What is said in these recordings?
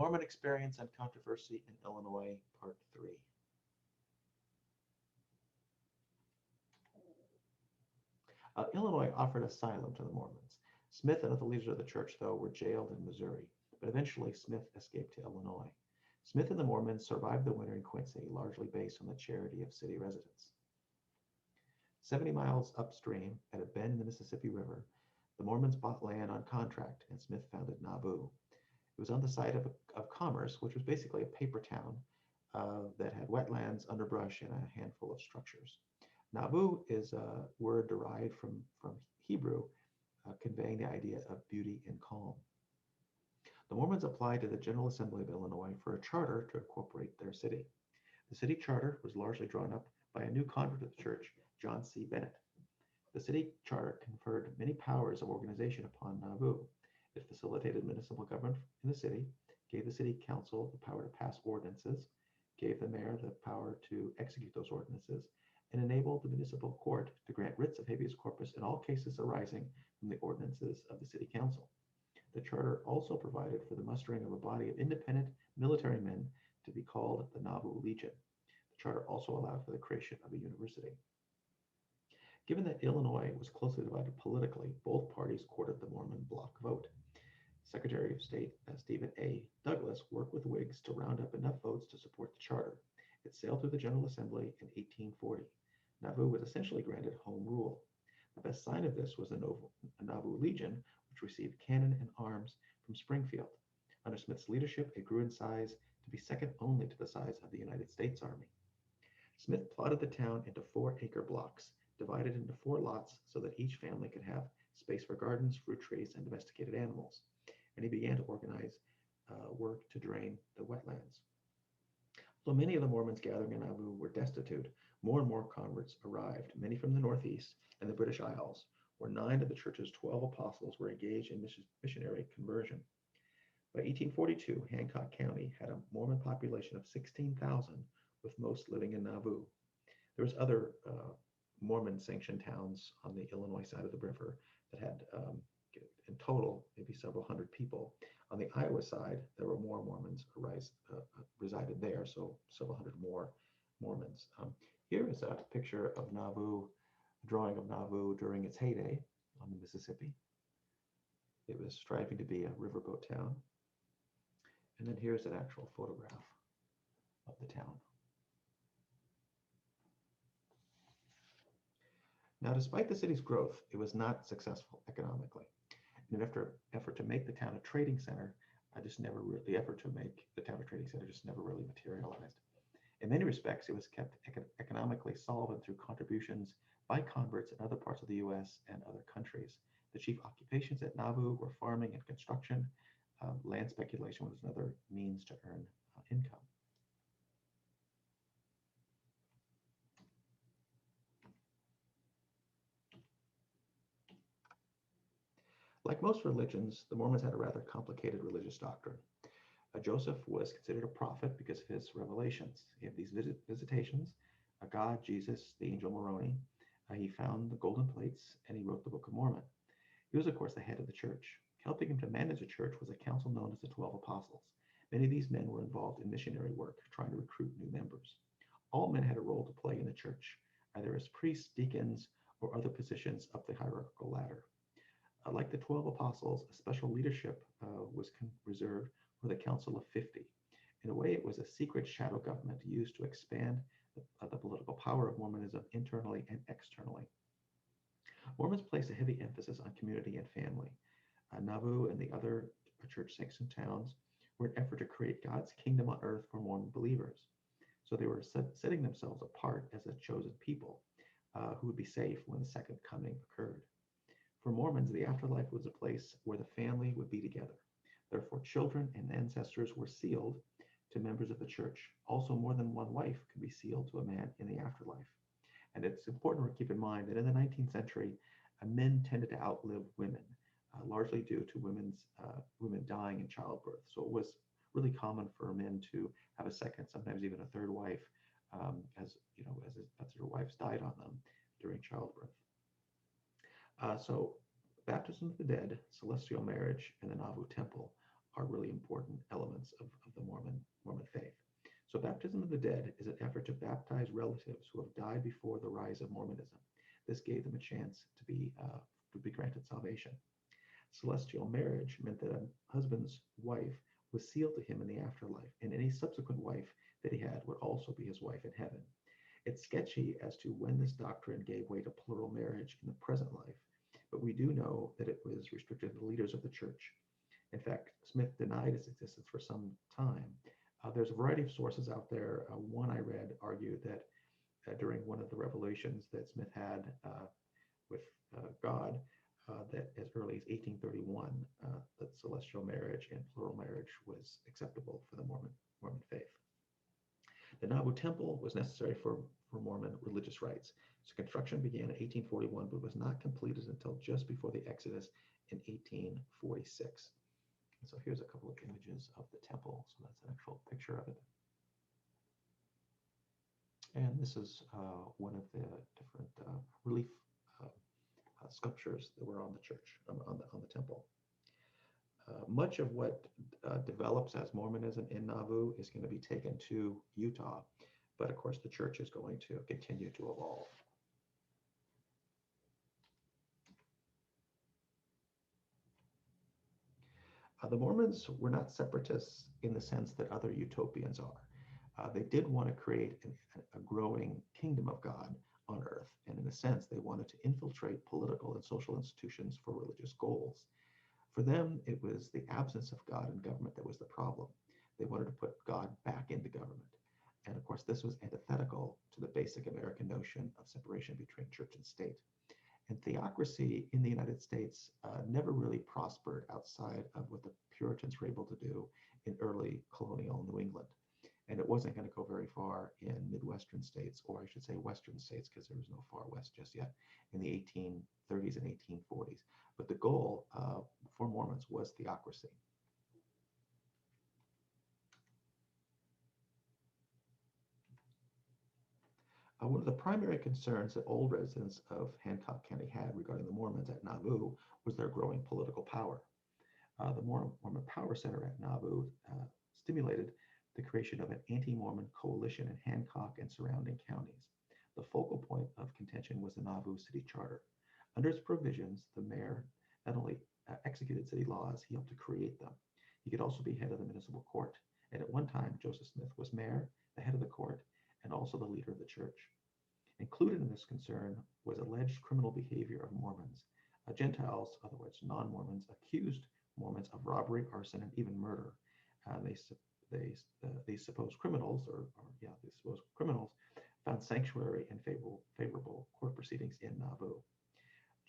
Mormon Experience and Controversy in Illinois, Part 3. Illinois offered asylum to the Mormons. Smith and other leaders of the church, though, were jailed in Missouri, but eventually Smith escaped to Illinois. Smith and the Mormons survived the winter in Quincy, largely based on the charity of city residents. 70 miles upstream, at a bend in the Mississippi River, the Mormons bought land on contract, and Smith founded Nauvoo. It was on the site of Commerce, which was basically a paper town that had wetlands, underbrush, and a handful of structures. Nauvoo is a word derived from Hebrew, conveying the idea of beauty and calm. The Mormons applied to the General Assembly of Illinois for a charter to incorporate their city. The city charter was largely drawn up by a new convert of the church, John C. Bennett. The city charter conferred many powers of organization upon Nauvoo. It facilitated municipal government in the city, gave the city council the power to pass ordinances, gave the mayor the power to execute those ordinances, and enabled the municipal court to grant writs of habeas corpus in all cases arising from the ordinances of the city council. The charter also provided for the mustering of a body of independent military men to be called the Nauvoo Legion. The charter also allowed for the creation of a university. Given that Illinois was closely divided politically, both parties courted the Mormon bloc vote. Secretary of State Stephen A. Douglas worked with Whigs to round up enough votes to support the charter. It sailed through the General Assembly in 1840. Nauvoo was essentially granted home rule. The best sign of this was the Nauvoo Legion, which received cannon and arms from Springfield. Under Smith's leadership, it grew in size to be second only to the size of the United States Army. Smith plotted the town into 4-acre blocks, divided into 4 lots so that each family could have space for gardens, fruit trees, and domesticated animals. And he began to organize work to drain the wetlands. Though many of the Mormons gathering in Nauvoo were destitute, more and more converts arrived, many from the Northeast and the British Isles, where 9 of the church's 12 apostles were engaged in missionary conversion. By 1842, Hancock County had a Mormon population of 16,000, with most living in Nauvoo. There was other Mormon-sanctioned towns on the Illinois side of the river that had, in total, maybe several hundred people. On the Iowa side, there were more Mormons resided there, so several hundred more Mormons. Here is a picture of Nauvoo, a drawing of Nauvoo during its heyday on the Mississippi. It was striving to be a riverboat town. And then here's an actual photograph of the town. Now, despite the city's growth, it was not successful economically. In an effort to make the town a trading center, just never really materialized. In many respects, it was kept economically solvent through contributions by converts in other parts of the U.S. and other countries. The chief occupations at Nauvoo were farming and construction. Land speculation was another means to earn income. Like most religions, the Mormons had a rather complicated religious doctrine. Joseph was considered a prophet because of his revelations. He had these visitations, God, Jesus, the angel Moroni. He found the golden plates, and he wrote the Book of Mormon. He was, of course, the head of the church. Helping him to manage the church was a council known as the 12 Apostles. Many of these men were involved in missionary work, trying to recruit new members. All men had a role to play in the church, either as priests, deacons, or other positions up the hierarchical ladder. Like the 12 Apostles, a special leadership was reserved for the Council of 50. In a way, it was a secret shadow government used to expand the political power of Mormonism internally and externally. Mormons placed a heavy emphasis on community and family. Nauvoo and the other church-sanctioned towns were an effort to create God's kingdom on earth for Mormon believers. So they were setting themselves apart as a chosen people who would be safe when the second coming occurred. For Mormons, the afterlife was a place where the family would be together. Therefore, children and ancestors were sealed to members of the church. Also, more than one wife could be sealed to a man in the afterlife. And it's important to keep in mind that in the 19th century, men tended to outlive women, largely due to women dying in childbirth. So it was really common for men to have a second, sometimes even a third wife, as their wives died on them during childbirth. So baptism of the dead, celestial marriage, and the Nauvoo temple are really important elements of the Mormon faith. So baptism of the dead is an effort to baptize relatives who have died before the rise of Mormonism. This gave them a chance to be granted salvation. Celestial marriage meant that a husband's wife was sealed to him in the afterlife, and any subsequent wife that he had would also be his wife in heaven. It's sketchy as to when this doctrine gave way to plural marriage in the present life, but we do know that it was restricted to the leaders of the church. In fact, Smith denied its existence for some time. There's a variety of sources out there. One I read argued that during one of the revelations that Smith had with God, that as early as 1831, that celestial marriage and plural marriage was acceptable for the Mormon faith. The Nauvoo Temple was necessary for Mormon religious rites. So construction began in 1841, but was not completed until just before the Exodus in 1846. And so here's a couple of images of the temple. So that's an actual picture of it. And this is one of the different relief sculptures that were on the church, on the temple. Much of what develops as Mormonism in Nauvoo is going to be taken to Utah, but of course the church is going to continue to evolve. The Mormons were not separatists in the sense that other utopians are. They did want to create a growing kingdom of God on earth, and in a sense, they wanted to infiltrate political and social institutions for religious goals. For them, it was the absence of God in government that was the problem. They wanted to put God back into government. And of course, this was antithetical to the basic American notion of separation between church and state. And theocracy in the United States never really prospered outside of what the Puritans were able to do in early colonial New England. And it wasn't going to go very far in Midwestern states, or I should say Western states, because there was no far West just yet, in the 1830s and 1840s. But the goal for Mormons was theocracy. One of the primary concerns that old residents of Hancock County had regarding the Mormons at Nauvoo was their growing political power. The Mormon Power Center at Nauvoo stimulated the creation of an anti-Mormon coalition in Hancock and surrounding counties. The focal point of contention was the Nauvoo City Charter. Under its provisions, the mayor not only executed city laws, he helped to create them. He could also be head of the municipal court. And at one time, Joseph Smith was mayor, the head of the court, and also the leader of the church. Included in this concern was alleged criminal behavior of Mormons. Gentiles, otherwise non-Mormons, accused Mormons of robbery, arson, and even murder. These supposed criminals, these supposed criminals found sanctuary in favorable court proceedings in Nauvoo.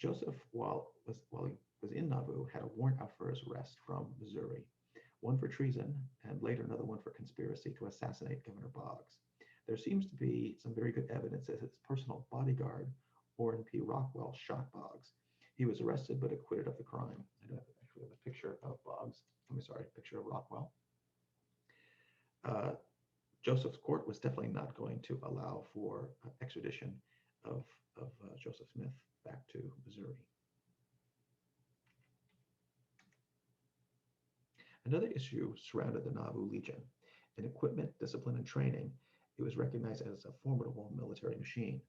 Joseph, while he was in Nauvoo, had a warrant out for his arrest from Missouri, one for treason, and later another one for conspiracy to assassinate Governor Boggs. There seems to be some very good evidence that his personal bodyguard, Orrin P. Rockwell, shot Boggs. He was arrested but acquitted of the crime. I do actually have a picture of Boggs. Picture of Rockwell. Joseph's court was definitely not going to allow for extradition of Joseph Smith back to Missouri. Another issue surrounded the Nauvoo Legion. In equipment, discipline, and training, it was recognized as a formidable military machine.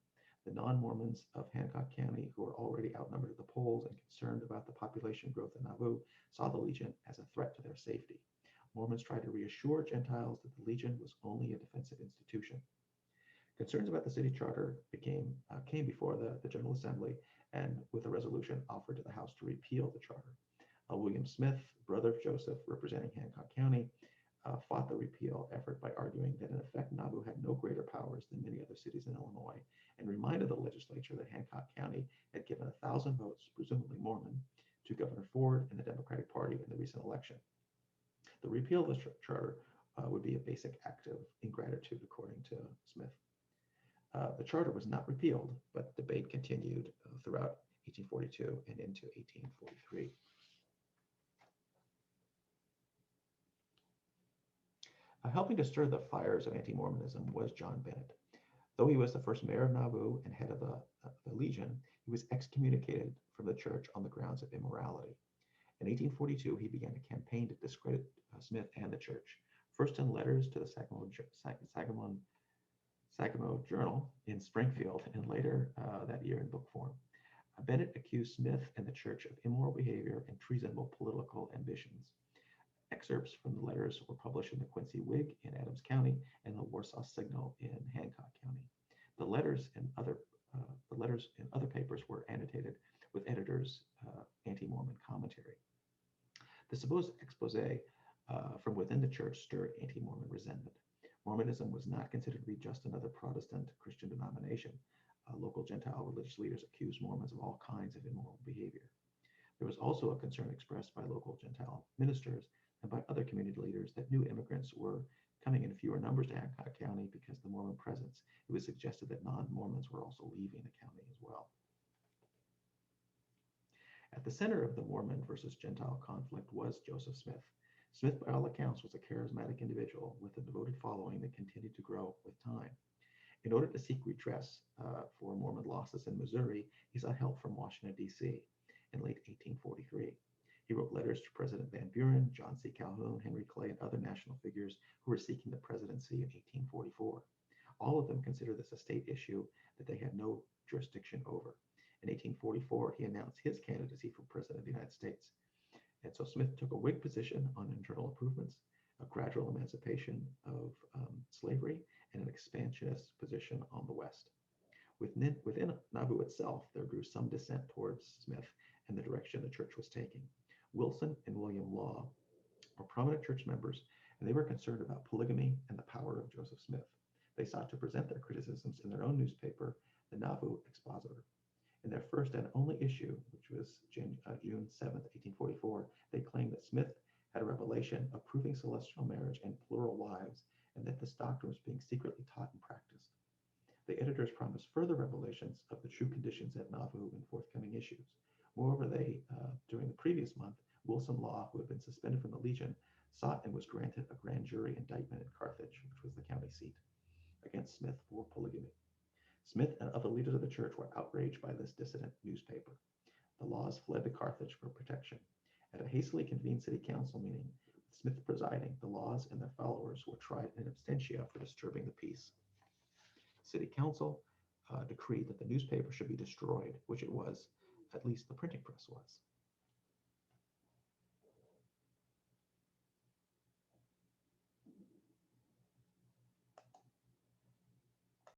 The non-Mormons of Hancock County, who were already outnumbered at the polls and concerned about the population growth in Nauvoo, saw the Legion as a threat to their safety. Mormons tried to reassure Gentiles that the Legion was only a defensive institution. Concerns about the city charter came before the General Assembly, and with a resolution offered to the House to repeal the charter. William Smith, brother of Joseph, representing Hancock County, fought the repeal effort by arguing that in effect Nauvoo had no greater powers than many other cities in Illinois, and reminded the legislature that Hancock County had given 1,000 votes, presumably Mormon, to Governor Ford and the Democratic Party in the recent election. The repeal of the charter would be a basic act of ingratitude, according to Smith. The charter was not repealed, but debate continued throughout 1842 and into 1843. Helping to stir the fires of anti-Mormonism was John Bennett. Though he was the first mayor of Nauvoo and head of the Legion, he was excommunicated from the church on the grounds of immorality. In 1842, he began a campaign to discredit Smith and the church, first in letters to the Sacramento Journal in Springfield, and later that year in book form. Bennett accused Smith and the church of immoral behavior and treasonable political ambitions. Excerpts from the letters were published in the Quincy Whig in Adams County and the Warsaw Signal in Hancock County. The letters in other papers were annotated with editors' anti-Mormon commentary. The supposed expose from within the church stirred anti-Mormon resentment. Mormonism was not considered to be just another Protestant Christian denomination. Local Gentile religious leaders accused Mormons of all kinds of immoral behavior. There was also a concern expressed by local Gentile ministers and by other community leaders that new immigrants were coming in fewer numbers to Hancock County because of the Mormon presence. It was suggested that non-Mormons were also leaving the county as well. At the center of the Mormon versus Gentile conflict was Joseph Smith. Smith, by all accounts, was a charismatic individual with a devoted following that continued to grow with time. In order to seek redress for Mormon losses in Missouri, he sought help from Washington, D.C. in late 1843. He wrote letters to President Van Buren, John C. Calhoun, Henry Clay, and other national figures who were seeking the presidency in 1844. All of them considered this a state issue that they had no jurisdiction over. In 1844, he announced his candidacy for President of the United States. And so Smith took a Whig position on internal improvements, a gradual emancipation of slavery, and an expansionist position on the West. Within Nauvoo itself, there grew some dissent towards Smith and the direction the church was taking. Wilson and William Law were prominent church members, and they were concerned about polygamy and the power of Joseph Smith. They sought to present their criticisms in their own newspaper, the Nauvoo Expositor. In their first and only issue, which was June 7th, 1844, they claimed that Smith had a revelation approving celestial marriage and plural wives, and that this doctrine was being secretly taught and practiced. The editors promised further revelations of the true conditions at Nauvoo in forthcoming issues. Moreover, during the previous month, Wilson Law, who had been suspended from the Legion, sought and was granted a grand jury indictment in Carthage, which was the county seat, against Smith for polygamy. Smith and other leaders of the church were outraged by this dissident newspaper. The Laws fled to Carthage for protection. At a hastily convened city council meeting, with Smith presiding, the Laws and their followers were tried in absentia for disturbing the peace. The city council decreed that the newspaper should be destroyed, which it was, at least the printing press was.